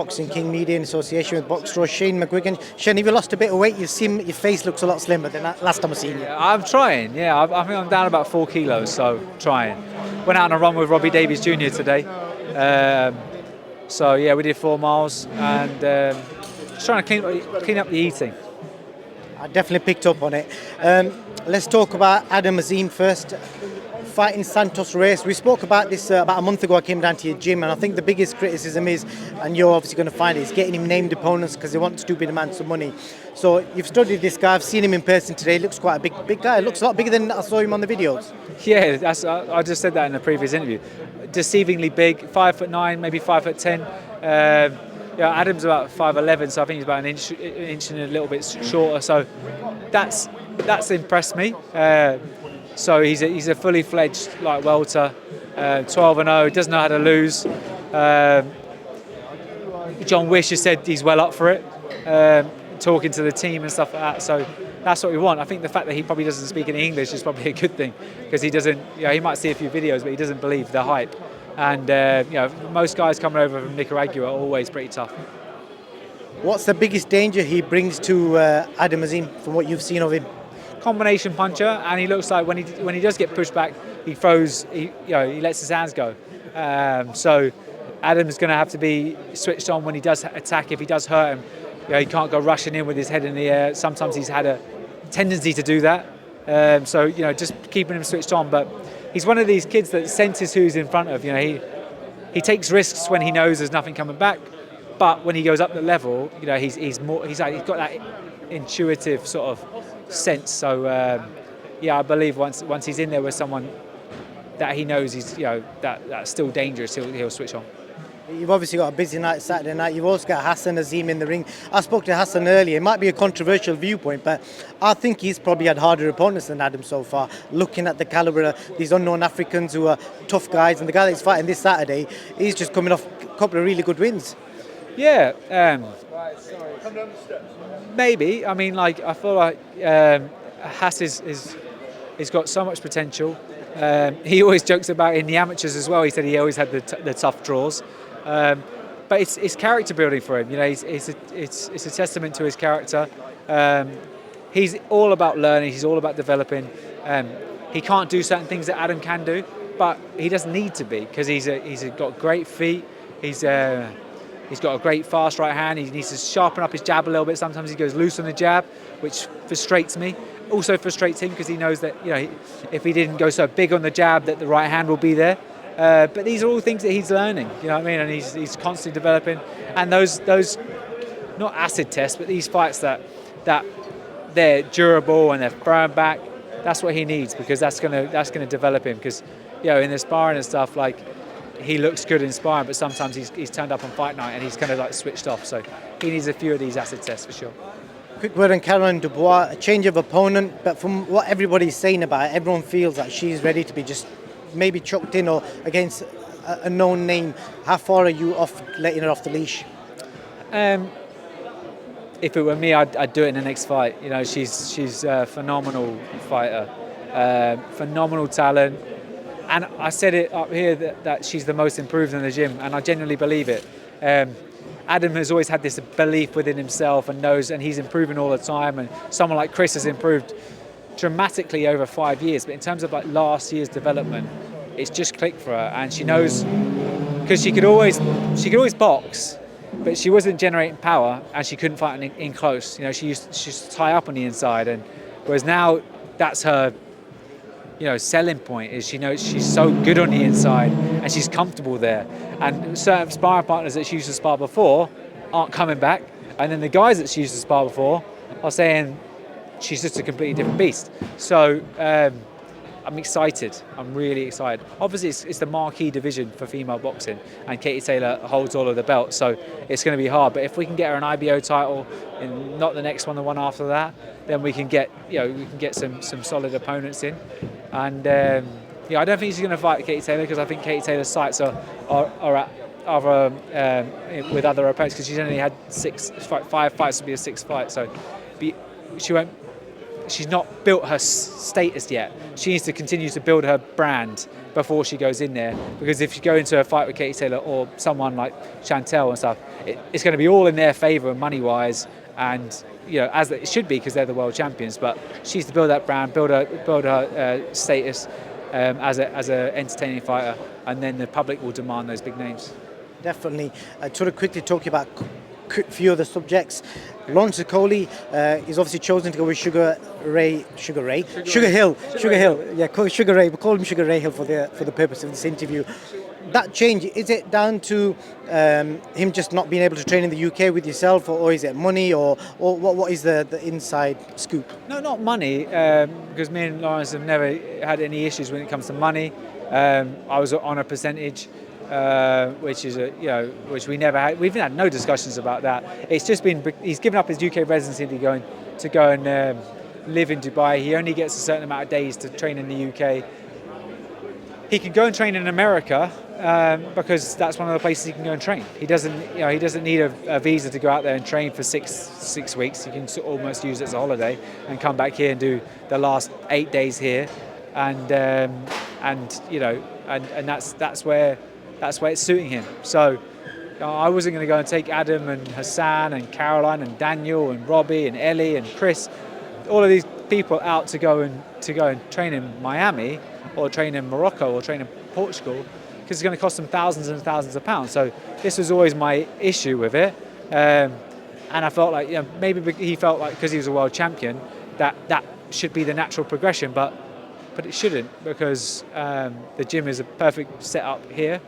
Boxing King Media in association with Boxstore, Shane Mcguigan. Shane, have you lost a bit of weight? You seem your face looks a lot slimmer than last time I seen you. I'm trying, yeah. I think I'm down about 4 kilos, so trying. Went out on a run with Robbie Davies Jr. today. So yeah, we did 4 miles and just trying to clean up the eating. I definitely picked up on it. Let's talk about Adam Azim first. Fighting Santos Reyes. We spoke about this about a month ago. I came down to your gym, and I think the biggest criticism is, and you're obviously going to find it, is getting him named opponents because they want stupid amounts of money. So you've studied this guy. I've seen him in person today. He looks quite a big guy. He looks a lot bigger than I saw him on the videos. Yeah, I just said that in a previous interview. Deceivingly big, 5'9", maybe 5'10". Adam's about 5'11", so I think he's about an inch and a little bit shorter. So that's impressed me. So he's a fully fledged like welter, 12-0. Doesn't know how to lose. John Wish has said he's well up for it. Talking to the team and stuff like that. So that's what we want. I think the fact that he probably doesn't speak any English is probably a good thing because he doesn't. He might see a few videos, but he doesn't believe the hype. And most guys coming over from Nicaragua are always pretty tough. What's the biggest danger he brings to Adam Azim from what you've seen of him? Combination puncher, and he looks like when he does get pushed back, he throws. He lets his hands go. So Adam's going to have to be switched on when he does attack. If he does hurt him, he can't go rushing in with his head in the air. Sometimes he's had a tendency to do that. So just keeping him switched on. But he's one of these kids that senses who's in front of. He takes risks when he knows there's nothing coming back. But when he goes up the level, he's got that intuitive sort of sense. So I believe once he's in there with someone that he knows he's that's still dangerous, he'll switch on. You've obviously got a busy night Saturday night. You've also got Hassan Azim in the ring. I spoke to Hassan earlier. It might be a controversial viewpoint, but I think he's probably had harder opponents than Adam so far. Looking at the calibre of these unknown Africans who are tough guys, and the guy that's fighting this Saturday, he's just coming off a couple of really good wins. Yeah, maybe. I mean, I feel like Hass is got so much potential. He always jokes about in the amateurs as well. He said he always had the tough draws. But it's character building for him. It's a testament to his character. He's all about learning. He's all about developing. He can't do certain things that Adam can do, but he doesn't need to be because he's got great feet. He's got a great fast right hand. He needs to sharpen up his jab a little bit. Sometimes he goes loose on the jab, which frustrates me. Also frustrates him because he knows that if he didn't go so big on the jab, that the right hand will be there. But these are all things that he's learning. You know what I mean? And he's constantly developing. And those not acid tests, but these fights that they're durable and they're firm back. That's what he needs because that's gonna develop him. Because in the sparring and stuff, he looks good in sparring, but sometimes he's turned up on fight night and he's kind of switched off. So he needs a few of these acid tests for sure. Quick word on Caroline Dubois, a change of opponent, but from what everybody's saying about it, everyone feels that she's ready to be just maybe chucked in or against a known name. How far are you off letting her off the leash? If it were me, I'd do it in the next fight. She's a phenomenal fighter, phenomenal talent. And I said it up here that she's the most improved in the gym, and I genuinely believe it. Adam has always had this belief within himself and knows, and he's improving all the time. And someone like Chris has improved dramatically over 5 years. But in terms of last year's development, it's just clicked for her, and she knows because she could always box, but she wasn't generating power, and she couldn't fight in close. She used to tie up on the inside, and whereas now that's her. Selling point is she knows she's so good on the inside and she's comfortable there. And certain sparring partners that she used to spar before aren't coming back. And then the guys that she used to spar before are saying she's just a completely different beast. So I'm excited. I'm really excited. Obviously, it's the marquee division for female boxing, and Katie Taylor holds all of the belts, so it's going to be hard. But if we can get her an IBO title, and not the next one, the one after that, then we can get some solid opponents in. And I don't think she's going to fight Katie Taylor because I think Katie Taylor's sights are at other with other opponents because she's only had 5 fights to be a 6th fight, so she won't she's not built her status yet. She needs to continue to build her brand before she goes in there. Because if you go into a fight with Katie Taylor or someone like Chantel and stuff, it's going to be all in their favour money-wise, and as it should be because they're the world champions. But she needs to build that brand, build her status as a entertaining fighter, and then the public will demand those big names. Definitely. Sort of quickly talking about a few other subjects. Lawrence Okoli is obviously chosen to go with Sugar Hill. Yeah, Sugar Ray. We call him Sugar Ray Hill for the purpose of this interview. That change, is it down to him just not being able to train in the UK with yourself, or is it money, or what is the inside scoop? No, not money, because me and Lawrence have never had any issues when it comes to money. I was on a percentage, which is which we never had. We've had no discussions about that. It's just been he's given up his UK residency to go and live in Dubai. He only gets a certain amount of days to train in the UK. He can go and train in America because that's one of the places he can go and train. He doesn't need a visa to go out there and train for six weeks. He can almost use it as a holiday and come back here and do the last 8 days here, and that's where it's suiting him. So I wasn't going to go and take Adam and Hassan and Caroline and Daniel and Robbie and Ellie and Chris, all of these people out to go and train in Miami or train in Morocco or train in Portugal, because it's going to cost them thousands and thousands of pounds. So this was always my issue with it, and I felt like maybe he felt like because he was a world champion that should be the natural progression, but it shouldn't, because the gym is a perfect setup here,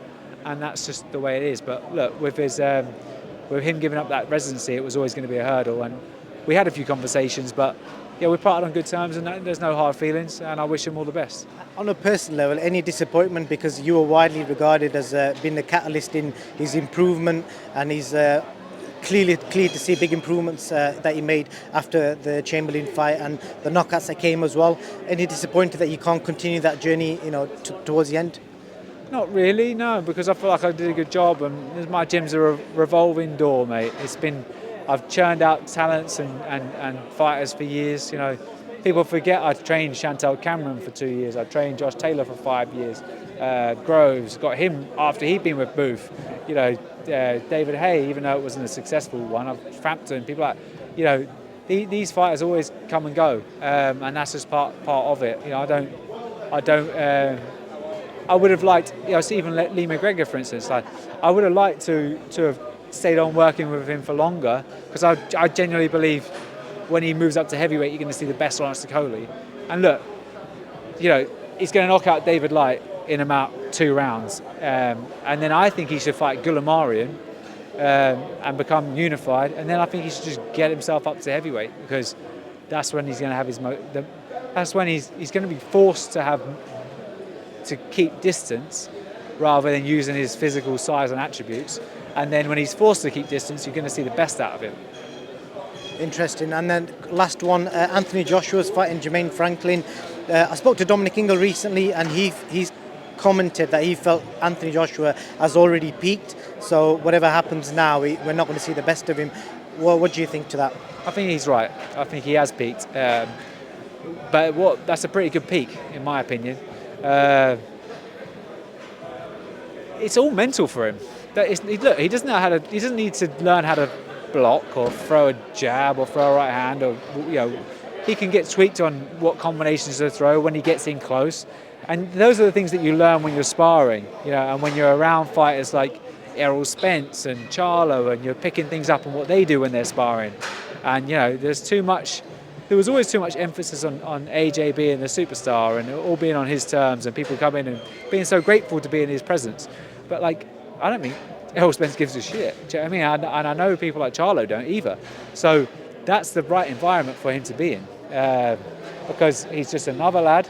and that's just the way it is. But look, with him giving up that residency, it was always going to be a hurdle, and we had a few conversations, but we parted on good terms, and there's no hard feelings, and I wish him all the best. On a personal level, any disappointment, because you were widely regarded as being the catalyst in his improvement, and he's clear to see big improvements that he made after the Chamberlain fight and the knockouts that came as well. Any disappointed that you can't continue that journey, towards the end? Not really, no, because I feel like I did a good job, and my gym's a revolving door, mate. I've churned out talents and fighters for years. People forget I trained Chantel Cameron for 2 years. I trained Josh Taylor for 5 years. Groves, got him after he'd been with Booth. David Hay, even though it wasn't a successful one. Frampton, people like, these fighters always come and go, and that's just part of it. I would have liked, even Lee McGregor, for instance. I would have liked to have stayed on working with him for longer, because I genuinely believe when he moves up to heavyweight, you're going to see the best Lawrence Okoli. And look, he's going to knock out David Light in about 2 rounds, and then I think he should fight Gulamarian and become unified, and then I think he should just get himself up to heavyweight, because that's when he's going to have that's when he's going to be forced to keep distance rather than using his physical size and attributes. And then when he's forced to keep distance, you're going to see the best out of him. Interesting. And then last one, Anthony Joshua's fighting Jermaine Franklin. I spoke to Dominic Ingle recently, and he's commented that he felt Anthony Joshua has already peaked. So whatever happens now, we're not going to see the best of him. What do you think to that? I think he's right. I think he has peaked. But that's a pretty good peak, in my opinion. It's all mental for him. Look, he doesn't know how to. He doesn't need to learn how to block or throw a jab or throw a right hand, or he can get tweaked on what combinations to throw when he gets in close. And those are the things that you learn when you're sparring, and when you're around fighters like Errol Spence and Charlo, and you're picking things up on what they do when they're sparring. And there was always too much emphasis on AJ being the superstar and all being on his terms, and people come in and being so grateful to be in his presence. But I don't think Errol Spence gives a shit. Do you know what I mean? And I know people like Charlo don't either. So that's the right environment for him to be in, because he's just another lad,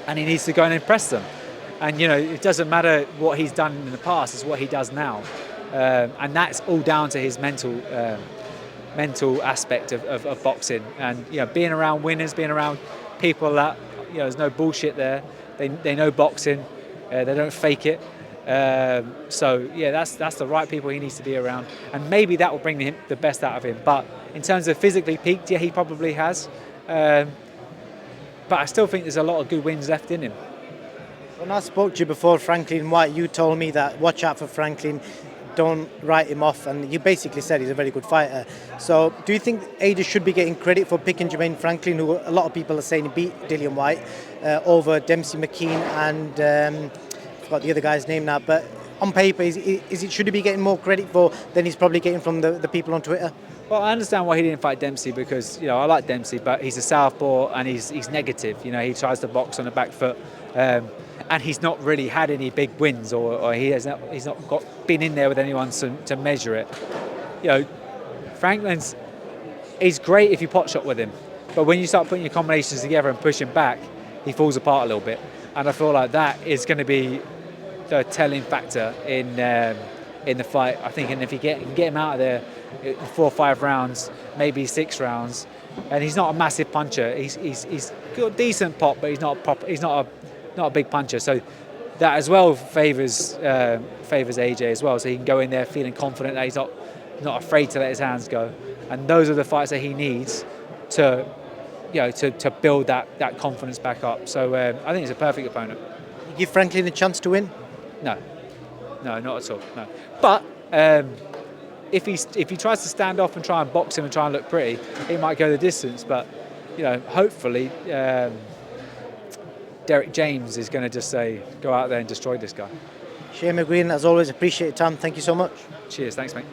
and he needs to go and impress them. And it doesn't matter what he's done in the past; it's what he does now, and that's all down to his mental aspect of boxing. And being around winners, being around people that there's no bullshit there. They know boxing. They don't fake it. So that's the right people he needs to be around, and maybe that will bring the best out of him. But in terms of physically peaked, he probably has. But I still think there's a lot of good wins left in him. When I spoke to you before, Franklin White, you told me that watch out for Franklin, don't write him off, and you basically said he's a very good fighter. So do you think AJ should be getting credit for picking Jermaine Franklin, who a lot of people are saying he beat Dillian White, over Dempsey McKean and I forgot the other guy's name now, but on paper, should he be getting more credit for than he's probably getting from the people on Twitter? Well, I understand why he didn't fight Dempsey, because I like Dempsey, but he's a southpaw and he's negative. He tries to box on the back foot, and he's not really had any big wins, or he's not been in there with anyone to measure it. He's great if you pot shot with him, but when you start putting your combinations together and pushing back, he falls apart a little bit. And I feel like that is going to be the telling factor in the fight. I think, and if you get him out of there 4 or 5 rounds, maybe 6 rounds, and he's not a massive puncher. He's got a decent pop, but he's not a big puncher. So that as well favours AJ as well. So he can go in there feeling confident that he's not afraid to let his hands go. And those are the fights that he needs to build that confidence back up. So I think he's a perfect opponent. You give Franklin a chance to win? No, not at all. No, but if he tries to stand off and try and box him and try and look pretty, it might go the distance. But hopefully, Derek James is going to just go out there and destroy this guy. Shane Mcguigan, as always, appreciate your time. Thank you so much. Cheers, thanks, mate.